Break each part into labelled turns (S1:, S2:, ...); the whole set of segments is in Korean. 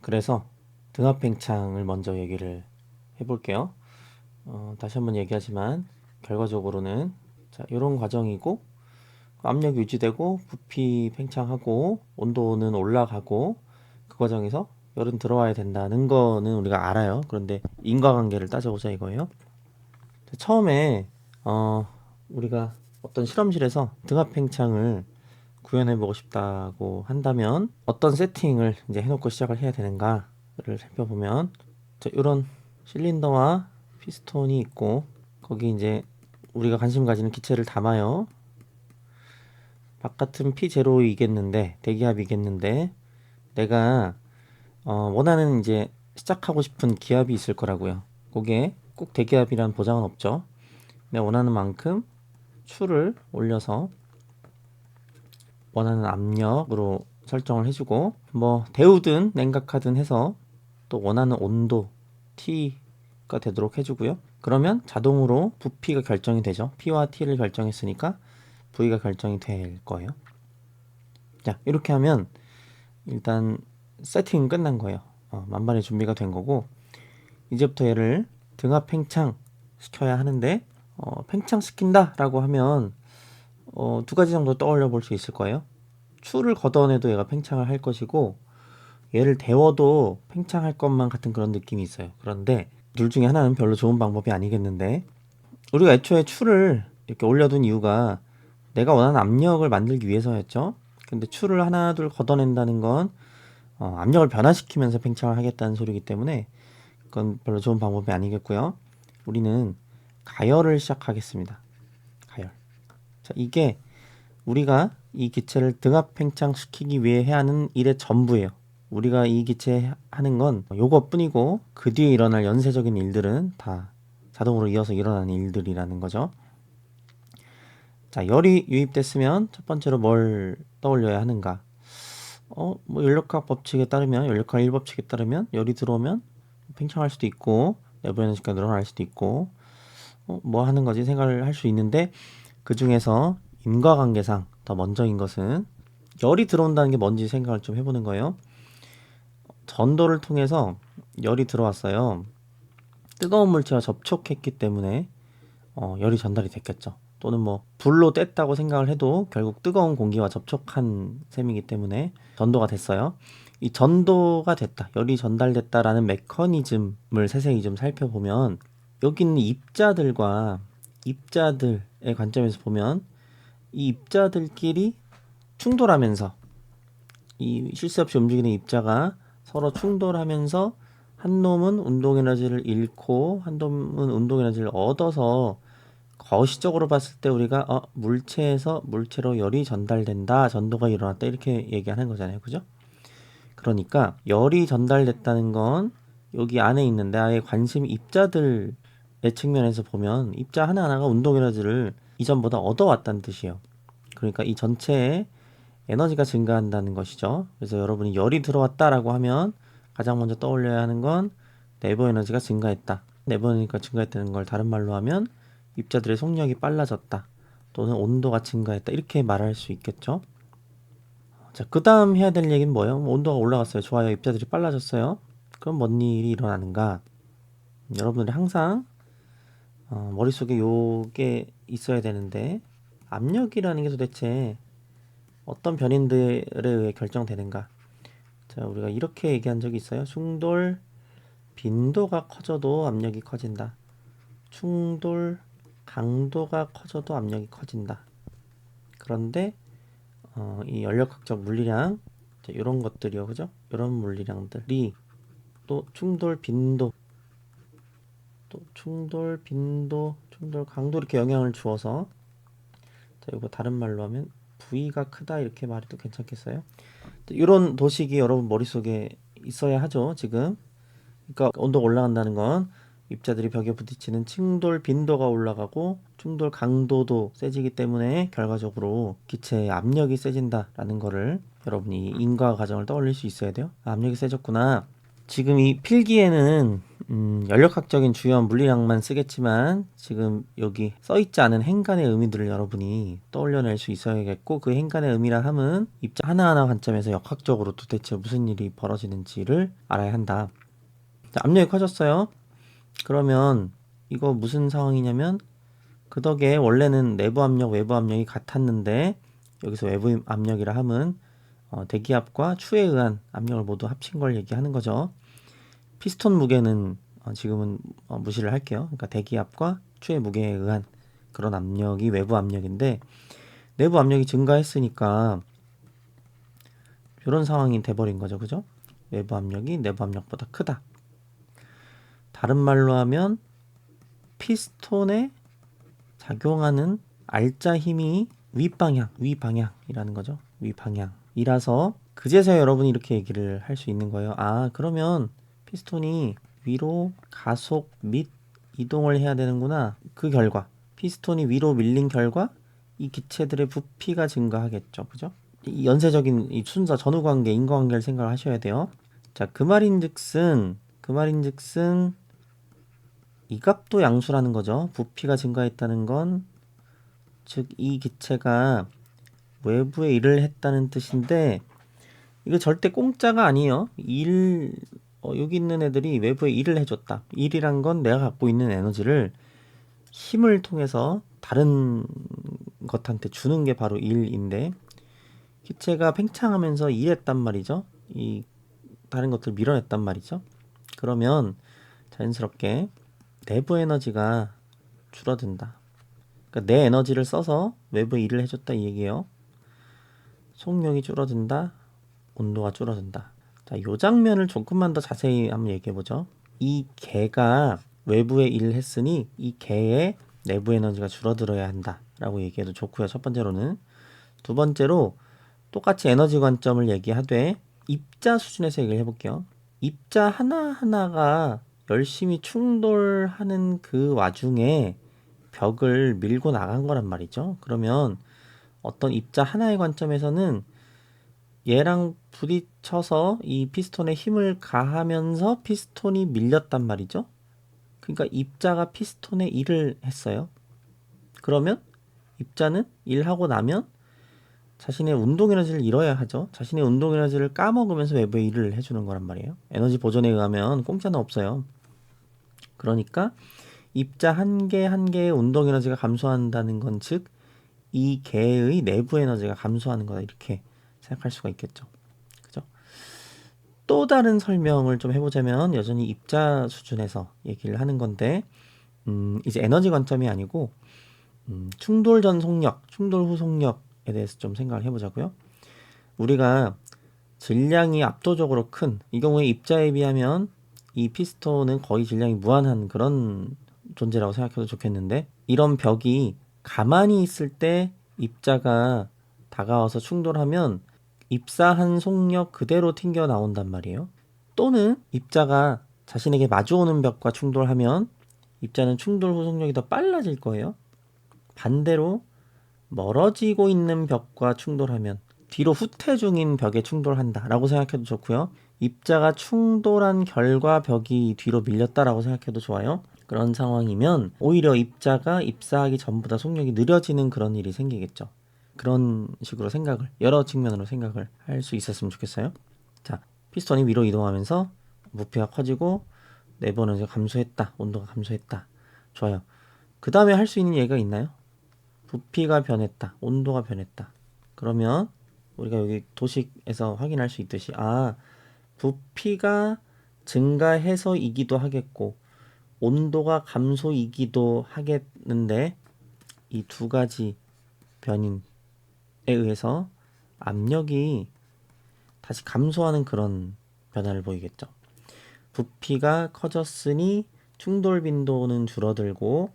S1: 그래서 등압팽창을 먼저 얘기를 해볼게요. 다시 한번 얘기하지만 결과적으로는 자, 이런 과정이고 압력 유지되고 부피 팽창하고 온도는 올라가고 그 과정에서 열은 들어와야 된다는 거는 우리가 알아요. 그런데 인과관계를 따져보자 이거예요. 자, 처음에 우리가 어떤 실험실에서 등압팽창을 구현해보고 싶다고 한다면 어떤 세팅을 이제 해놓고 시작을 해야 되는가를 살펴보면 이런 실린더와 피스톤이 있고 거기 이제 우리가 관심 가지는 기체를 담아요. 바깥은 P0이겠는데 대기압이겠는데 내가 원하는 이제 시작하고 싶은 기압이 있을 거라고요. 그게 꼭 대기압이란 보장은 없죠. 내가 원하는 만큼 추를 올려서 원하는 압력으로 설정을 해주고 뭐 데우든 냉각하든 해서 또 원하는 온도 T가 되도록 해주고요. 그러면 자동으로 부피가 결정이 되죠. P와 T를 결정했으니까 V가 결정이 될 거예요. 자, 이렇게 하면 일단 세팅은 끝난 거예요. 만반의 준비가 된 거고 이제부터 얘를 등압 팽창 시켜야 하는데 팽창 시킨다 라고 하면 두 가지 정도 떠올려 볼 수 있을 거예요. 추를 걷어내도 얘가 팽창을 할 것이고 얘를 데워도 팽창할 것만 같은 그런 느낌이 있어요. 그런데 둘 중에 하나는 별로 좋은 방법이 아니겠는데 우리가 애초에 추를 이렇게 올려둔 이유가 내가 원하는 압력을 만들기 위해서였죠. 근데 추를 하나 둘 걷어낸다는 건 압력을 변화시키면서 팽창을 하겠다는 소리이기 때문에 그건 별로 좋은 방법이 아니겠고요. 우리는 가열을 시작하겠습니다. 가열. 자, 이게 우리가 이 기체를 등압 팽창시키기 위해 해야 하는 일의 전부예요. 우리가 이 기체 하는 건 요것뿐이고 그 뒤에 일어날 연쇄적인 일들은 다 자동으로 이어서 일어나는 일들이라는 거죠. 자, 열이 유입됐으면 첫 번째로 뭘 떠올려야 하는가? 뭐 연력학 법칙에 따르면 연력학 1법칙에 따르면 열이 들어오면 팽창할 수도 있고 내부 에너지가 늘어날 수도 있고 뭐 하는 거지 생각을 할 수 있는데 그 중에서 인과관계상 더 먼저인 것은 열이 들어온다는 게 뭔지 생각을 좀 해보는 거예요. 전도를 통해서 열이 들어왔어요. 뜨거운 물체와 접촉했기 때문에 열이 전달이 됐겠죠. 또는 뭐 불로 뗐다고 생각을 해도 결국 뜨거운 공기와 접촉한 셈이기 때문에 전도가 됐어요. 이 전도가 됐다, 열이 전달됐다라는 메커니즘을 세세히 좀 살펴보면 여기 있는 입자들과 입자들의 관점에서 보면 이 입자들끼리 충돌하면서 이 쉴 새 없이 움직이는 입자가 서로 충돌하면서 한 놈은 운동 에너지를 잃고 한 놈은 운동 에너지를 얻어서 거시적으로 봤을 때 우리가 물체에서 물체로 열이 전달된다, 전도가 일어났다 이렇게 얘기하는 거잖아요. 그죠? 그러니까 열이 전달됐다는 건 여기 안에 있는 나의 관심 입자들의 측면에서 보면 입자 하나하나가 운동 에너지를 이전보다 얻어왔다는 뜻이에요. 그러니까 이 전체에 에너지가 증가한다는 것이죠. 그래서 여러분이 열이 들어왔다라고 하면 가장 먼저 떠올려야 하는 건 내부 에너지가 증가했다. 내부 에너지가 증가했다는 걸 다른 말로 하면 입자들의 속력이 빨라졌다. 또는 온도가 증가했다. 이렇게 말할 수 있겠죠. 자, 그 다음 해야 될 얘기는 뭐예요? 온도가 올라갔어요. 좋아요. 입자들이 빨라졌어요. 그럼 뭔 일이 일어나는가? 여러분들이 항상 머릿속에 요게 있어야 되는데 압력이라는 게 도대체 어떤 변인들에 의해 결정되는가? 자, 우리가 이렇게 얘기한 적이 있어요. 충돌 빈도가 커져도 압력이 커진다. 충돌 강도가 커져도 압력이 커진다. 그런데 이 연력학적 물리량 이런 것들이요, 그죠? 이런 물리량들이 또 충돌 빈도, 또 충돌 빈도, 충돌 강도 이렇게 영향을 주어서 자, 이거 다른 말로 하면 V가 크다 이렇게 말해도 괜찮겠어요? 이런 도식이 여러분 머릿속에 있어야 하죠, 지금. 그러니까 온도가 올라간다는 건 입자들이 벽에 부딪히는 충돌 빈도가 올라가고 충돌 강도도 세지기 때문에 결과적으로 기체의 압력이 세진다라는 거를 여러분이 인과 과정을 떠올릴 수 있어야 돼요. 압력이 세졌구나. 지금 이 필기에는 연력학적인 주요한 물리량만 쓰겠지만 지금 여기 써있지 않은 행간의 의미들을 여러분이 떠올려낼 수 있어야겠고, 그 행간의 의미라 함은 입자 하나하나 관점에서 역학적으로 도대체 무슨 일이 벌어지는지를 알아야 한다. 자, 압력이 커졌어요. 그러면 이거 무슨 상황이냐면, 그 덕에 원래는 내부 압력, 외부 압력이 같았는데 여기서 외부 압력이라 함은 대기압과 추에 의한 압력을 모두 합친 걸 얘기하는 거죠. 피스톤 무게는 지금은 무시를 할게요. 그러니까 대기압과 추의 무게에 의한 그런 압력이 외부 압력인데, 내부 압력이 증가했으니까 이런 상황이 돼버린 거죠. 그죠? 외부 압력이 내부 압력보다 크다. 다른 말로 하면 피스톤에 작용하는 알짜 힘이 위방향이라는 거죠. 위방향이라서 그제서야 여러분이 이렇게 얘기를 할 수 있는 거예요. 아, 그러면 피스톤이 위로 가속 및 이동을 해야 되는구나. 그 결과 피스톤이 위로 밀린 결과 이 기체들의 부피가 증가하겠죠. 그죠? 이 연쇄적인 이 순서, 전후관계, 인과관계를 생각을 하셔야 돼요. 자, 그 말인즉슨 이 값도 양수라는 거죠. 부피가 증가했다는 건 즉 이 기체가 외부에 일을 했다는 뜻인데, 이거 절대 공짜가 아니에요. 여기 있는 애들이 외부에 일을 해줬다. 일이란 건 내가 갖고 있는 에너지를 힘을 통해서 다른 것한테 주는 게 바로 일인데, 기체가 팽창하면서 일했단 말이죠. 이 다른 것들 밀어냈단 말이죠. 그러면 자연스럽게 내부 에너지가 줄어든다. 그러니까 내 에너지를 써서 외부에 일을 해줬다 이 얘기예요. 속력이 줄어든다. 온도가 줄어든다. 자, 요 장면을 조금만 더 자세히 한번 얘기해보죠. 이 개가 외부에 일을 했으니 이 개의 내부 에너지가 줄어들어야 한다 라고 얘기해도 좋고요. 첫 번째로는. 두 번째로 똑같이 에너지 관점을 얘기하되 입자 수준에서 얘기를 해볼게요. 입자 하나하나가 열심히 충돌하는 그 와중에 벽을 밀고 나간 거란 말이죠. 그러면 어떤 입자 하나의 관점에서는 얘랑 부딪혀서 이 피스톤에 힘을 가하면서 피스톤이 밀렸단 말이죠. 그러니까 입자가 피스톤에 일을 했어요. 그러면 입자는 일하고 나면 자신의 운동 에너지를 잃어야 하죠. 자신의 운동 에너지를 까먹으면서 외부에 일을 해주는 거란 말이에요. 에너지 보존에 의하면 공짜는 없어요. 그러니까 입자 한 개 한 개의 운동 에너지가 감소한다는 건 즉 이 개의 내부 에너지가 감소하는 거다 이렇게 생각할 수가 있겠죠. 그죠? 또 다른 설명을 좀 해보자면 여전히 입자 수준에서 얘기를 하는 건데, 이제 에너지 관점이 아니고 충돌 전 속력, 충돌 후 속력에 대해서 좀 생각을 해보자고요. 우리가 질량이 압도적으로 큰, 이 경우에 입자에 비하면 이 피스톤은 거의 질량이 무한한 그런 존재라고 생각해도 좋겠는데, 이런 벽이 가만히 있을 때 입자가 다가와서 충돌하면 입사한 속력 그대로 튕겨 나온단 말이에요. 또는 입자가 자신에게 마주오는 벽과 충돌하면 입자는 충돌 후 속력이 더 빨라질 거예요. 반대로 멀어지고 있는 벽과 충돌하면 뒤로 후퇴 중인 벽에 충돌한다 라고 생각해도 좋고요. 입자가 충돌한 결과 벽이 뒤로 밀렸다라고 생각해도 좋아요. 그런 상황이면 오히려 입자가 입사하기 전보다 속력이 느려지는 그런 일이 생기겠죠. 그런 식으로 생각을, 여러 측면으로 생각을 할 수 있었으면 좋겠어요. 자, 피스톤이 위로 이동하면서 부피가 커지고 내부 에너지가 감소했다. 온도가 감소했다. 좋아요. 그 다음에 할 수 있는 얘기가 있나요? 부피가 변했다. 온도가 변했다. 그러면 우리가 여기 도식에서 확인할 수 있듯이 부피가 증가해서이기도 하겠고 온도가 감소이기도 하겠는데, 이 두 가지 변인에 의해서 압력이 다시 감소하는 그런 변화를 보이겠죠. 부피가 커졌으니 충돌 빈도는 줄어들고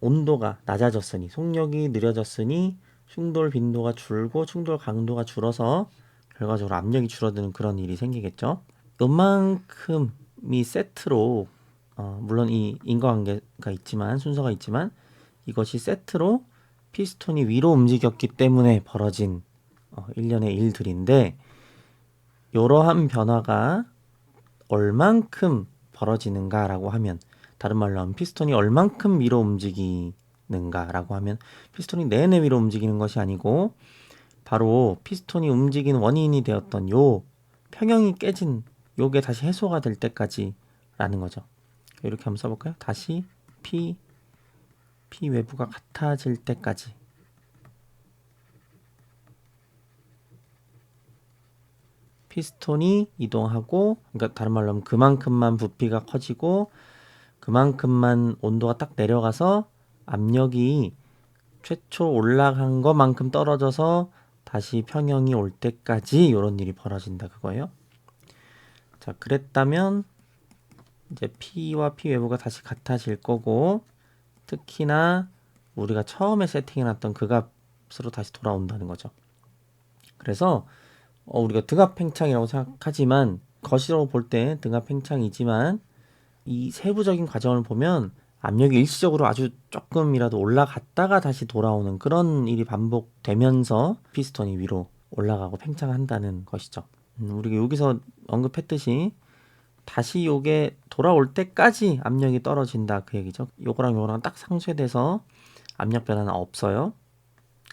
S1: 온도가 낮아졌으니 속력이 느려졌으니 충돌 빈도가 줄고 충돌 강도가 줄어서 결과적으로 압력이 줄어드는 그런 일이 생기겠죠. 요만큼이 세트로 물론 이 인과관계가 있지만, 순서가 있지만 이것이 세트로 피스톤이 위로 움직였기 때문에 벌어진 일련의 일들인데, 이러한 변화가 얼만큼 벌어지는가라고 하면, 다른 말로 하면 피스톤이 얼만큼 위로 움직이는가라고 하면, 피스톤이 내내 위로 움직이는 것이 아니고 바로 피스톤이 움직이는 원인이 되었던 요 평형이 깨진 요게 다시 해소가 될 때까지라는 거죠. 이렇게 한번 써볼까요? 다시 P 외부가 같아질 때까지. 피스톤이 이동하고, 그러니까 다른 말로 하면 그만큼만 부피가 커지고 그만큼만 온도가 딱 내려가서 압력이 최초 올라간 것만큼 떨어져서 다시 평형이 올 때까지 이런 일이 벌어진다 그거예요. 자, 그랬다면 이제 P와 P 외부가 다시 같아질 거고, 특히나 우리가 처음에 세팅해놨던 그 값으로 다시 돌아온다는 거죠. 그래서 우리가 등압 팽창이라고 생각하지만, 거시로 볼 때 등압 팽창이지만 이 세부적인 과정을 보면 압력이 일시적으로 아주 조금이라도 올라갔다가 다시 돌아오는 그런 일이 반복되면서 피스톤이 위로 올라가고 팽창한다는 것이죠. 우리가 여기서 언급했듯이 다시 요게 돌아올 때까지 압력이 떨어진다 그 얘기죠. 요거랑 요거랑 딱 상쇄돼서 압력 변화는 없어요.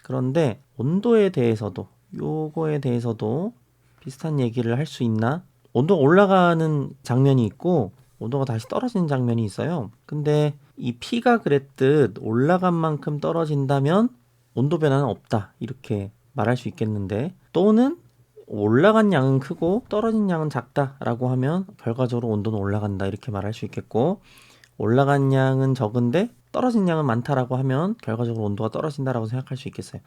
S1: 그런데 온도에 대해서도, 요거에 대해서도 비슷한 얘기를 할 수 있나? 온도가 올라가는 장면이 있고 온도가 다시 떨어지는 장면이 있어요. 근데 이 P가 그랬듯 올라간 만큼 떨어진다면 온도 변화는 없다 이렇게 말할 수 있겠는데, 또는 올라간 양은 크고 떨어진 양은 작다라고 하면 결과적으로 온도는 올라간다 이렇게 말할 수 있겠고, 올라간 양은 적은데 떨어진 양은 많다라고 하면 결과적으로 온도가 떨어진다라고 생각할 수 있겠어요.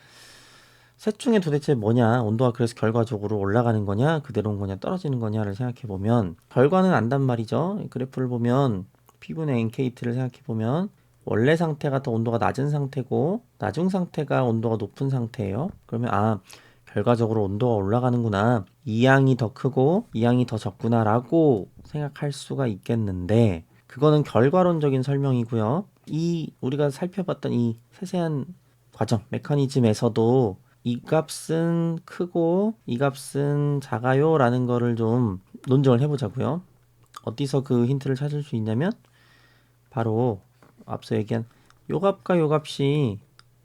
S1: 셋 중에 도대체 뭐냐, 온도가 그래서 결과적으로 올라가는 거냐 그대로인 거냐 떨어지는 거냐를 생각해 보면 결과는 안단 말이죠. 그래프를 보면 P분의 NKT를 생각해 보면 원래 상태가 더 온도가 낮은 상태고 나중 상태가 온도가 높은 상태예요. 그러면 결과적으로 온도가 올라가는구나, 이 양이 더 크고 이 양이 더 적구나 라고 생각할 수가 있겠는데, 그거는 결과론적인 설명이고요. 이 우리가 살펴봤던 이 세세한 과정 메커니즘에서도 이 값은 크고 이 값은 작아요 라는 거를 좀 논증을 해보자고요. 어디서 그 힌트를 찾을 수 있냐면 바로 앞서 얘기한 요 값과 요 값이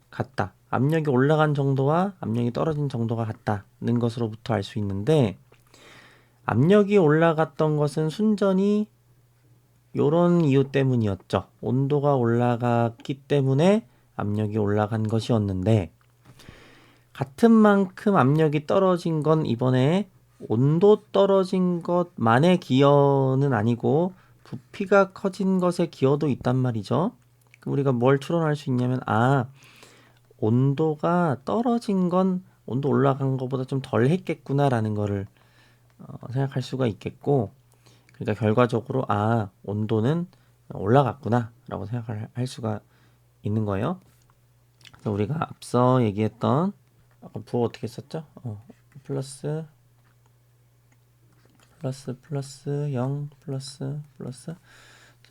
S1: 같다, 압력이 올라간 정도와 압력이 떨어진 정도가 같다는 것으로부터 알 수 있는데, 압력이 올라갔던 것은 순전히 요런 이유 때문이었죠. 온도가 올라갔기 때문에 압력이 올라간 것이었는데, 같은 만큼 압력이 떨어진 건 이번에 온도 떨어진 것만의 기여는 아니고 부피가 커진 것의 기여도 있단 말이죠. 우리가 뭘 추론할 수 있냐면 온도가 떨어진 건 온도 올라간 것보다 좀 덜 했겠구나라는 거를 생각할 수가 있겠고, 그러니까 결과적으로 온도는 올라갔구나 라고 생각을 할 수가 있는 거예요. 그래서 우리가 앞서 얘기했던 부호 어떻게 썼죠? 플러스 0 플러스.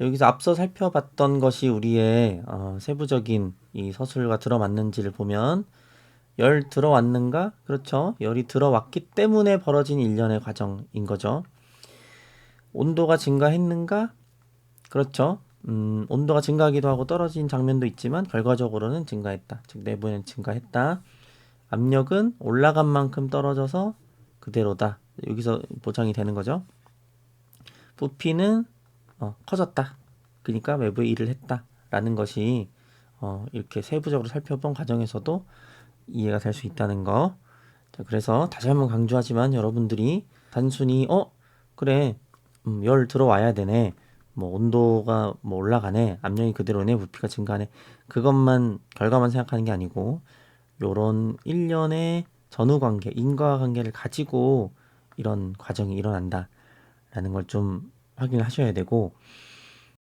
S1: 여기서 앞서 살펴봤던 것이 우리의 세부적인 이 서술과 들어맞는지를 보면, 열 들어왔는가? 그렇죠. 열이 들어왔기 때문에 벌어진 일련의 과정인 거죠. 온도가 증가했는가? 그렇죠. 온도가 증가하기도 하고 떨어진 장면도 있지만 결과적으로는 증가했다. 즉 내부에는 증가했다. 압력은 올라간 만큼 떨어져서 그대로다. 여기서 보장이 되는 거죠. 부피는 커졌다. 그러니까 외부에 일을 했다라는 것이 이렇게 세부적으로 살펴본 과정에서도 이해가 될 수 있다는 거. 자, 그래서 다시 한번 강조하지만 여러분들이 단순히 그래 열 들어와야 되네, 뭐 온도가 뭐 올라가네, 압력이 그대로네, 부피가 증가하네, 그것만 결과만 생각하는 게 아니고 요런 일련의 전후관계, 인과관계를 가지고 이런 과정이 일어난다라는 걸 좀 확인을 하셔야 되고,